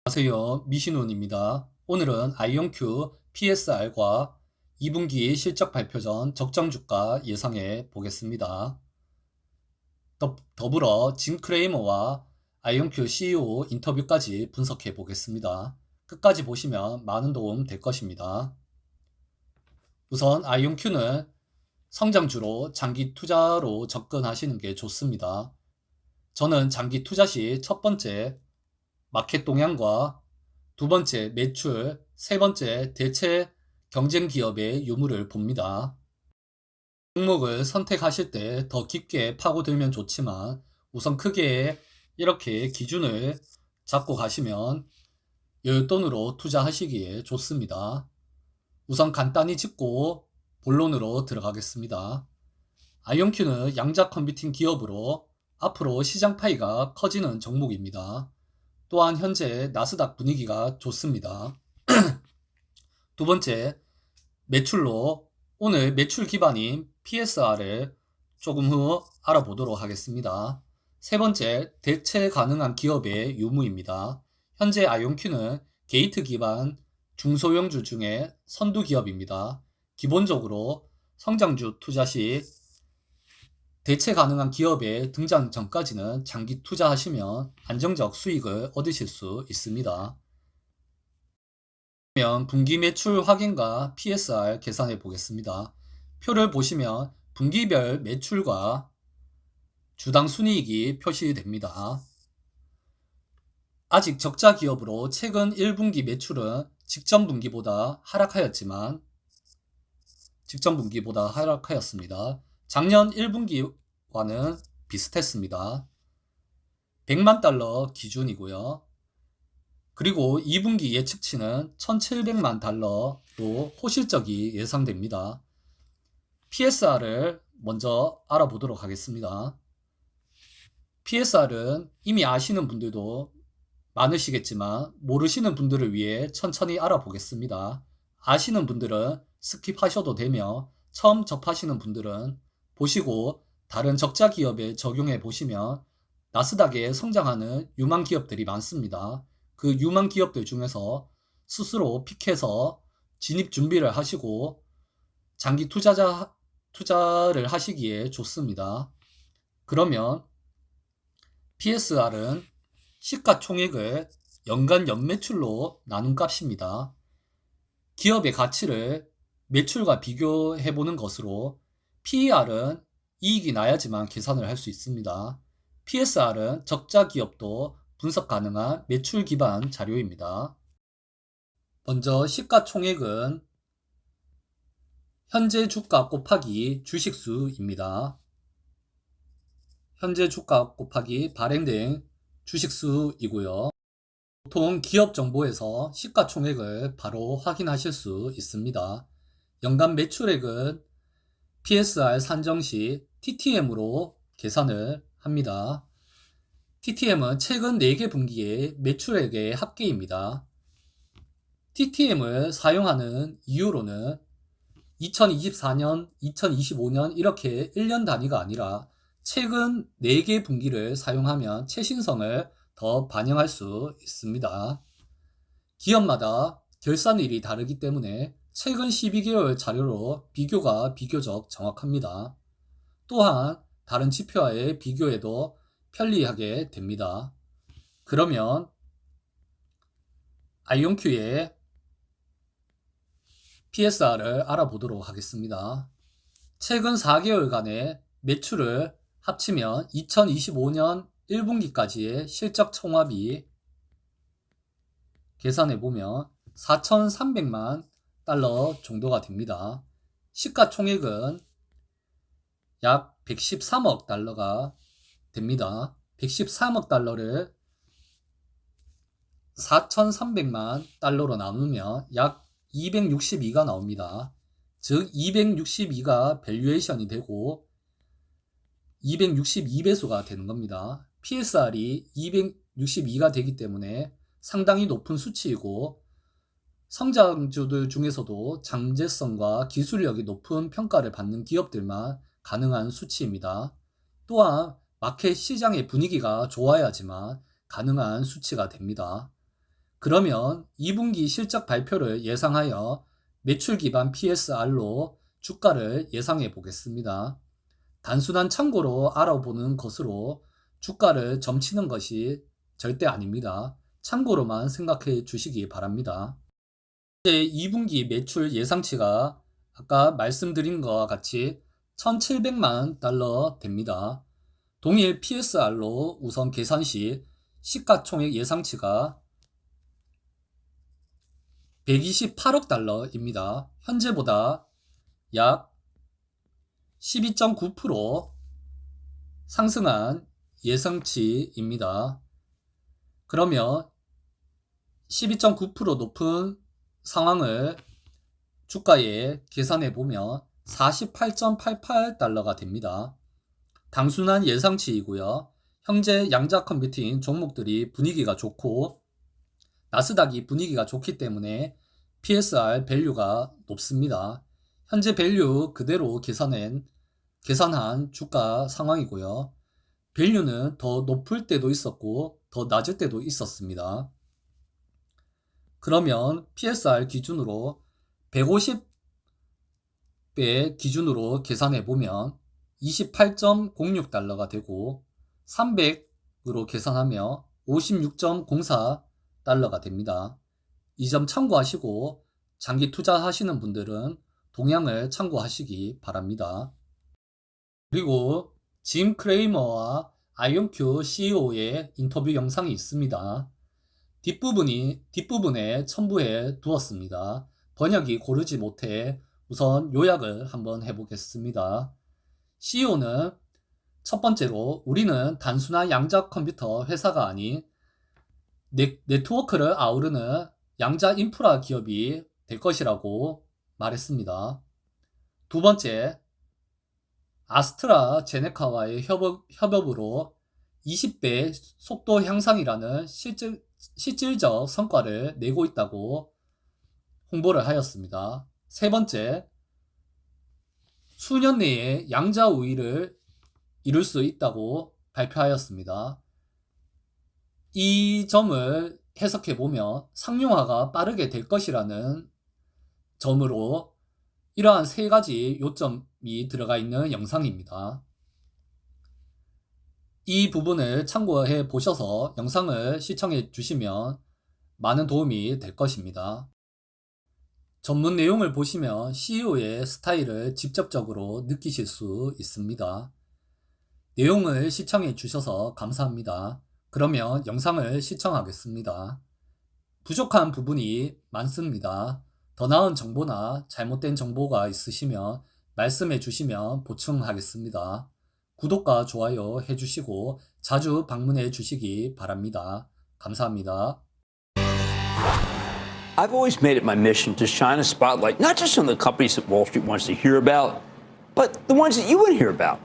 안녕하세요. 미신훈입니다. 오늘은 아이온큐 PSR과 2분기 실적 발표 전 적정주가 예상해 보겠습니다. 더불어 짐 크레이머와 아이온큐 CEO 인터뷰까지 분석해 보겠습니다. 끝까지 보시면 많은 도움 될 것입니다. 우선 아이온큐는 성장주로 장기 투자로 접근하시는 게 좋습니다. 저는 장기 투자 시 첫 번째 마켓 동향과 두 번째 매출, 세 번째 대체 경쟁 기업의 유무를 봅니다. 종목을 선택하실 때 더 깊게 파고들면 좋지만 우선 크게 이렇게 기준을 잡고 가시면 여윳돈으로 투자하시기에 좋습니다. 우선 간단히 짚고 본론으로 들어가겠습니다. 아이온큐는 양자 컴퓨팅 기업으로 앞으로 시장 파이가 커지는 종목입니다. 또한 현재 나스닥 분위기가 좋습니다. 두 번째, 매출로 오늘 매출 기반인 PSR을 조금 후 알아보도록 하겠습니다. 세 번째, 대체 가능한 기업의 유무입니다. 현재 아이온큐는 게이트 기반 중소형주 중에 선두 기업입니다. 기본적으로 성장주 투자 시 대체 가능한 기업의 등장 전까지는 장기 투자하시면 안정적 수익을 얻으실 수 있습니다. 그러면 분기 매출 확인과 PSR 계산해 보겠습니다. 표를 보시면 분기별 매출과 주당 순이익이 표시됩니다. 아직 적자 기업으로 최근 1분기 매출은 직전 분기보다 하락하였습니다. 작년 1분기와는 비슷했습니다. 100만 달러 기준이고요. 그리고 2분기 예측치는 1700만 달러로 호실적이 예상됩니다. PSR을 먼저 알아보도록 하겠습니다. PSR은 이미 아시는 분들도 많으시겠지만 모르시는 분들을 위해 천천히 알아보겠습니다. 아시는 분들은 스킵하셔도 되며 처음 접하시는 분들은 보시고 다른 적자 기업에 적용해 보시면 나스닥에 성장하는 유망 기업들이 많습니다. 그 유망 기업들 중에서 스스로 픽해서 진입 준비를 하시고 장기 투자를 하시기에 좋습니다. 그러면 PSR은 시가총액을 연간 연매출로 나눈 값입니다. 기업의 가치를 매출과 비교해 보는 것으로 PER은 이익이 나야지만 계산을 할 수 있습니다. PSR은 적자 기업도 분석 가능한 매출 기반 자료입니다. 먼저 시가총액은 현재 주가 곱하기 주식수입니다. 현재 주가 곱하기 발행된 주식수이고요. 보통 기업 정보에서 시가총액을 바로 확인하실 수 있습니다. 연간 매출액은 PSR 산정 시 TTM으로 계산을 합니다. TTM은 최근 4개 분기의 매출액의 합계입니다. TTM을 사용하는 이유로는 2024년, 2025년 이렇게 1년 단위가 아니라 최근 4개 분기를 사용하면 최신성을 더 반영할 수 있습니다. 기업마다 결산일이 다르기 때문에 최근 12개월 자료로 비교가 비교적 정확합니다. 또한 다른 지표와의 비교에도 편리하게 됩니다. 그러면 아이온큐의 PSR을 알아보도록 하겠습니다. 최근 4개월간의 매출을 합치면 2025년 1분기까지의 실적 총합이 계산해보면 4,300만 달러 정도가 됩니다. 시가총액은 약 113억 달러가 됩니다. 113억 달러를 4,300만 달러로 나누면 약 262가 나옵니다. 즉 262가 밸류에이션이 되고 262배수가 되는 겁니다. PSR이 262가 되기 때문에 상당히 높은 수치이고 성장주들 중에서도 장제성과 기술력이 높은 평가를 받는 기업들만 가능한 수치입니다. 또한 마켓 시장의 분위기가 좋아야지만 가능한 수치가 됩니다. 그러면 2분기 실적 발표를 예상하여 매출 기반 PSR로 주가를 예상해 보겠습니다. 단순한 참고로 알아보는 것으로 주가를 점치는 것이 절대 아닙니다. 참고로만 생각해 주시기 바랍니다. 이제 2분기 매출 예상치가 아까 말씀드린 것과 같이 1,700만 달러 됩니다. 동일 PSR로 우선 계산 시 시가총액 예상치가 128억 달러입니다. 현재보다 약 12.9% 상승한 예상치입니다. 그러면 12.9% 높은 상황을 주가에 계산해 보면 48.88달러가 됩니다. 단순한 예상치이고요. 현재 양자 컴퓨팅 종목들이 분위기가 좋고 나스닥이 분위기가 좋기 때문에 PSR 밸류가 높습니다. 현재 밸류 그대로 계산한 주가 상황이고요. 밸류는 더 높을 때도 있었고 더 낮을 때도 있었습니다. 그러면 PSR 기준으로 150배 기준으로 계산해 보면 28.06달러가 되고 300으로 계산하며 56.04달러가 됩니다. 이 점 참고하시고 장기 투자하시는 분들은 동향을 참고하시기 바랍니다. 그리고 짐 크레이머와 아이온큐 CEO의 인터뷰 영상이 있습니다. 뒷부분에 첨부해 두었습니다. 번역이 고르지 못해 우선 요약을 한번 해보겠습니다. CEO는 첫 번째로 우리는 단순한 양자 컴퓨터 회사가 아닌 네트워크를 아우르는 양자 인프라 기업이 될 것이라고 말했습니다. 두 번째, 아스트라제네카와의 협업으로 20배 속도 향상이라는 실질적 성과를 내고 있다고 홍보를 하였습니다. 세 번째, 수년 내에 양자 우위를 이룰 수 있다고 발표하였습니다. 이 점을 해석해 보면 상용화가 빠르게 될 것이라는 점으로 이러한 세 가지 요점이 들어가 있는 영상입니다. 이 부분을 참고해 보셔서 영상을 시청해 주시면 많은 도움이 될 것입니다. 전문 내용을 보시면 CEO의 스타일을 직접적으로 느끼실 수 있습니다. 내용을 시청해 주셔서 감사합니다. 그러면 영상을 시청하겠습니다. 부족한 부분이 많습니다. 더 나은 정보나 잘못된 정보가 있으시면 말씀해 주시면 보충하겠습니다. 구독과 좋아요 해주시고 자주 방문해 주시기 바랍니다. 감사합니다. I've always made it my mission to shine a spotlight not just on the companies that Wall Street wants to hear about, but the ones that you would hear about.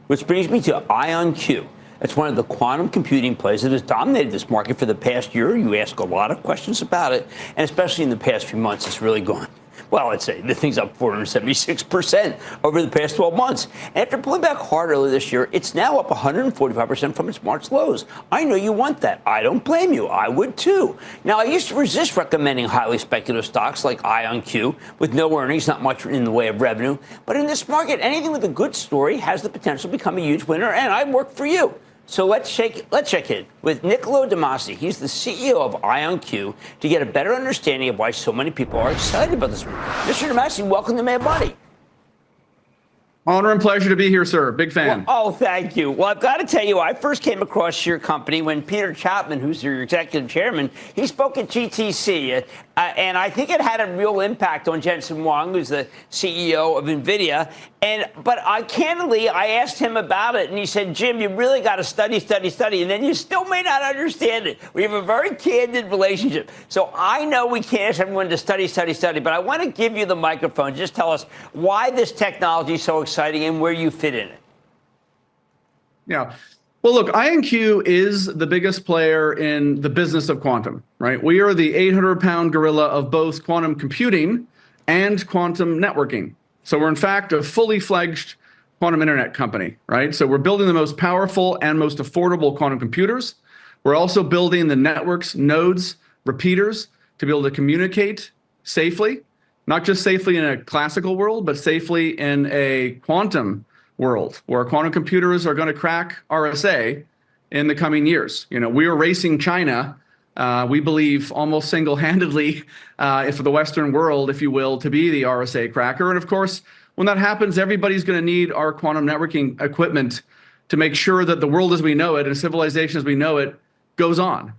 Which brings me to IonQ. It's one of the quantum computing plays that has dominated this market for the past year. You ask a lot of questions about it, and especially in the past few months, it's really gone. Well, I'd say the thing's up 476% over the past 12 months. And after pulling back hard earlier this year, it's now up 145% from its March lows. I know you want that. I don't blame you. I would too. Now, I used to resist recommending highly speculative stocks like IonQ with no earnings, not much in the way of revenue. But in this market, anything with a good story has the potential to become a huge winner, and I work for you. So let's check in with Niccolo De Masi. He's the CEO of IonQ to get a better understanding of why so many people are excited about this. Mr. De Masi, welcome to Mad Money. Honor and pleasure to be here, sir. Big fan. Well, thank you. Well, I've got to tell you, I first came across your company when Peter Chapman, who's your executive chairman, he spoke at GTC. And I think it had a real impact on Jensen Huang, who's the CEO of NVIDIA. But candidly, I asked him about it, and he said, Jim, you really got to study, and then you still may not understand it. We have a very candid relationship. So I know we can't ask everyone to study, but I want to give you the microphone. Just tell us why this technology is so exciting and where you fit in it. Yeah. Well, look, IonQ is the biggest player in the business of quantum, right? We are the 800-pound gorilla of both quantum computing and quantum networking. So we're, in fact, a fully fledged quantum internet company, right? So we're building the most powerful and most affordable quantum computers. We're also building the networks, nodes repeaters to be able to communicate safely, not just safely in a classical world, but safely in a quantum world where quantum computers are going to crack RSA in the coming years. We are racing China, we believe almost single-handedly, for the Western world, if you will, to be the RSA cracker. And of course, when that happens, everybody's going to need our quantum networking equipment to make sure that the world as we know it and civilization as we know it goes on.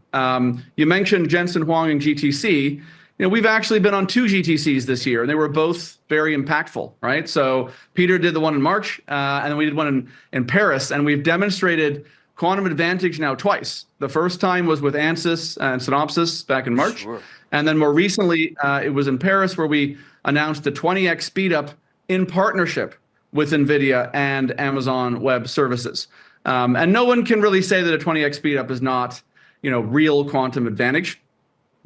You mentioned Jensen Huang and GTC. We've actually been on 2 GTCs this year, and they were both very impactful, right? So Peter did the one in March, and then we did one in Paris, and we've demonstrated quantum advantage now twice. The first time was with Ansys and Synopsys back in March. Sure. And then more recently, it was in Paris where we announced a 20x speed up in partnership with NVIDIA and Amazon Web Services. And no one can really say that a 20x speed up is not, real quantum advantage.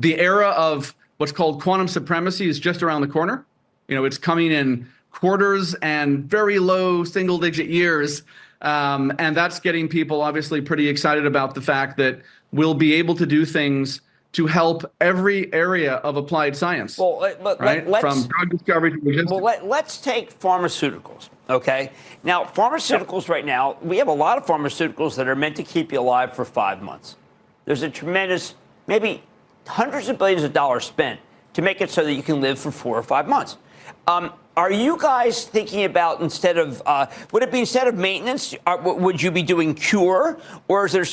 The era of what's called quantum supremacy is just around the corner. It's coming in quarters and very low single-digit years. And that's getting people obviously pretty excited about the fact that we'll be able to do things to help every area of applied science. Well, right? From drug discovery to logistics. Well, let's take pharmaceuticals, okay? Now, pharmaceuticals right now, we have a lot of pharmaceuticals that are meant to keep you alive for 5 months. There's a tremendous, maybe hundreds of billions of dollars spent to make it so that you can live for 4 or 5 months. Are you guys thinking about would it be instead of maintenance, would you be doing cure? Or is there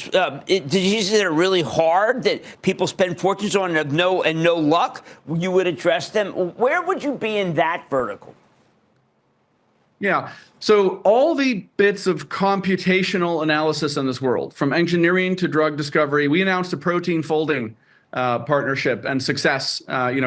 diseases that are really hard that people spend fortunes on and no luck? You would address them. Where would you be in that vertical? Yeah. So all the bits of computational analysis in this world, from engineering to drug discovery, we announced a protein folding partnership and success,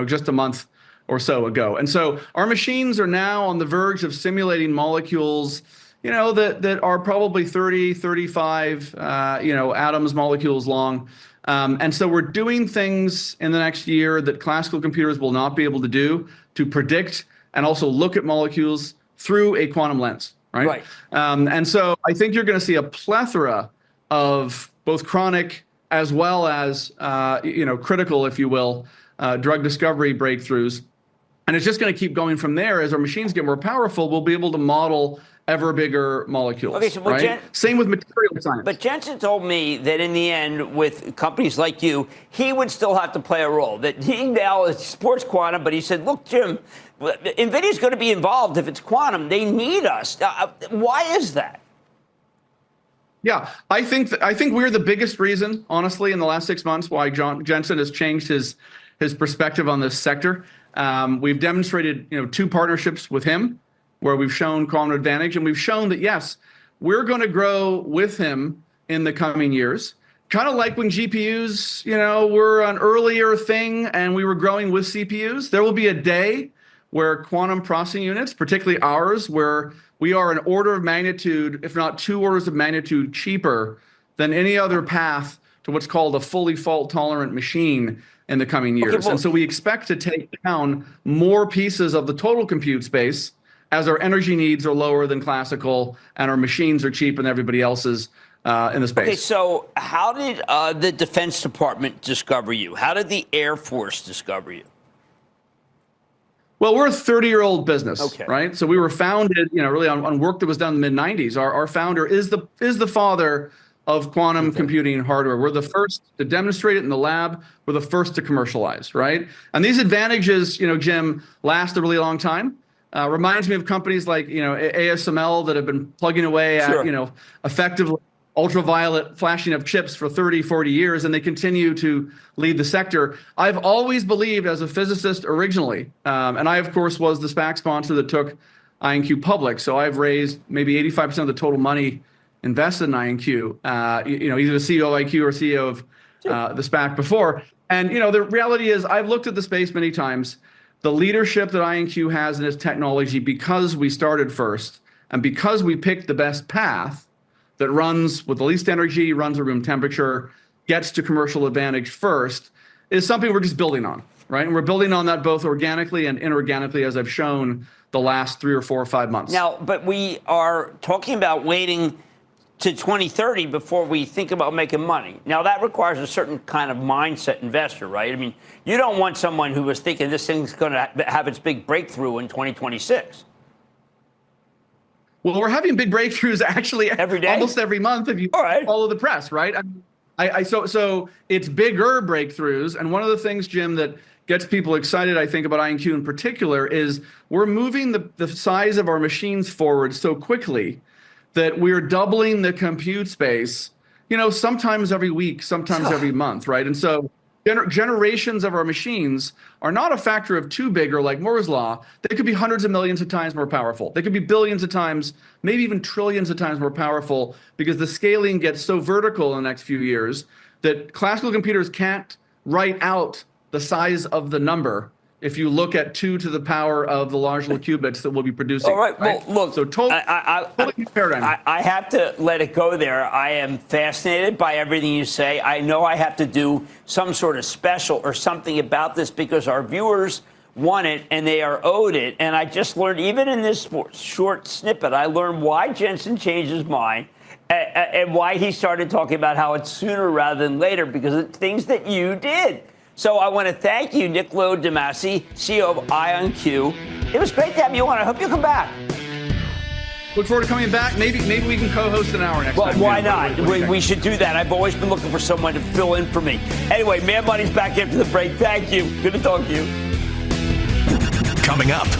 just a month or so ago. And so our machines are now on the verge of simulating molecules, that are probably 30, 35, atoms, molecules long. And so we're doing things in the next year that classical computers will not be able to do to predict and also look at molecules through a quantum lens, right? And so I think you're going to see a plethora of both chronic as well as, critical, if you will, drug discovery breakthroughs. And it's just going to keep going from there. As our machines get more powerful, we'll be able to model ever bigger molecules. Okay, so right? Same with material science. But Jensen told me that in the end, with companies like you, he would still have to play a role. That he now supports quantum, but he said, look, Jim, NVIDIA's going to be involved if it's quantum. They need us. Why is that? Yeah, I think we're the biggest reason, honestly, in the last 6 months why Jensen has changed his perspective on this sector. We've demonstrated, 2 partnerships with him where we've shown quantum advantage, and we've shown that, yes, we're going to grow with him in the coming years. Kind of like when GPUs, were an earlier thing and we were growing with CPUs. There will be a day where quantum processing units, particularly ours, where we are an order of magnitude, if not 2 orders of magnitude cheaper than any other path to what's called a fully fault-tolerant machine in the coming years. Okay, and so we expect to take down more pieces of the total compute space as our energy needs are lower than classical and our machines are cheaper than everybody else's in the space. Okay, so how did the Defense Department discover you? How did the Air Force discover you? Well, we're a 30-year-old business, right? So we were founded, really on work that was done in the mid-90s. Our founder is the father of quantum computing hardware. We're the first to demonstrate it in the lab. We're the first to commercialize, right? And these advantages, Jim, last a really long time. Reminds me of companies like, ASML that have been plugging away at, effectively ultraviolet flashing of chips for 30, 40 years, and they continue to lead the sector. I've always believed as a physicist originally, and I, of course, was the SPAC sponsor that took IonQ public. So I've raised maybe 85% of the total money invested in IonQ, either the CEO of IonQ or CEO of the SPAC before. And, the reality is I've looked at the space many times. The leadership that IonQ has in its technology, because we started first and because we picked the best path that runs with the least energy, runs at room temperature, gets to commercial advantage first, is something we're just building on, right? And we're building on that both organically and inorganically, as I've shown the last 3 or 4 or 5 months. Now, but we are talking about waiting to 2030 before we think about making money. Now, that requires a certain kind of mindset investor, right? I mean, you don't want someone who was thinking this thing's going to have its big breakthrough in 2026. Well, we're having big breakthroughs actually Every day? almost every month if you follow the press, right? So it's bigger breakthroughs. And one of the things, Jim, that gets people excited, I think, about IonQ in particular is we're moving the size of our machines forward so quickly that we're doubling the compute space, sometimes every week, sometimes every month, right? And so generations of our machines are not a factor of two bigger like Moore's law. They could be hundreds of millions of times more powerful. They could be billions of times, maybe even trillions of times more powerful, because the scaling gets so vertical in the next few years that classical computers can't write out the size of the number if you look at 2 to the power of the large qubits that we'll be producing. All right. Well, look, so totally new paradigm. I have to let it go there. I am fascinated by everything you say. I know I have to do some sort of special or something about this because our viewers want it and they are owed it. And I just learned, even in this short snippet, I learned why Jensen changed his mind and why he started talking about how it's sooner rather than later, because of things that you did. So I want to thank you, Niccolo de Masi, CEO of IonQ. It was great to have you on. I hope you come back. Look forward to coming back. Maybe we can co-host an hour next time. Well, why not? We should do that. I've always been looking for someone to fill in for me. Anyway, Mad Money's back after the break. Thank you. Good to talk to you. Coming up,